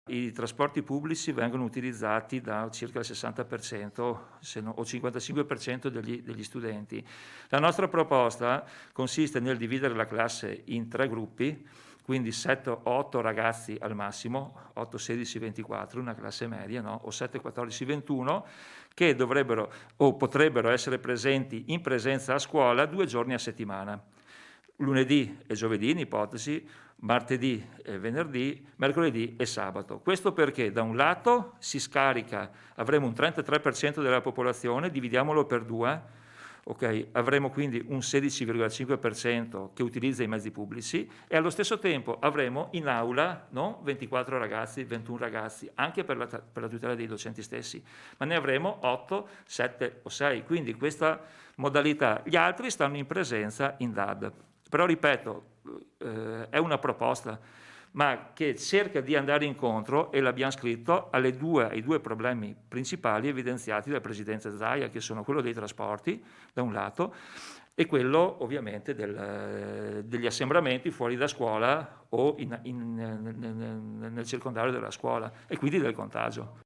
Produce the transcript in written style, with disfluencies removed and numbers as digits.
I trasporti pubblici vengono utilizzati da circa il 60% o 55% degli studenti. La nostra proposta consiste nel dividere la classe in 3 gruppi, quindi 7 o 8 ragazzi al massimo, 8, 16, 24, una classe media, no? O 7, 14, 21, che dovrebbero o potrebbero essere presenti in presenza a scuola 2 giorni a settimana. Lunedì e giovedì in ipotesi, martedì e venerdì, mercoledì e sabato. Questo perché da un lato si scarica, avremo un 33% della popolazione, dividiamolo per 2, okay? Avremo quindi un 16,5% che utilizza i mezzi pubblici e allo stesso tempo avremo in aula, no? 24 ragazzi, 21 ragazzi, anche per la tutela dei docenti stessi, ma ne avremo 8, 7 o 6, quindi questa modalità. Gli altri stanno in presenza in DAD. Però ripeto, è una proposta, ma che cerca di andare incontro, e l'abbiamo scritto, ai due problemi principali evidenziati dal Presidente Zaia, che sono quello dei trasporti, da un lato, e quello ovviamente degli assembramenti fuori da scuola o nel circondario della scuola, e quindi del contagio.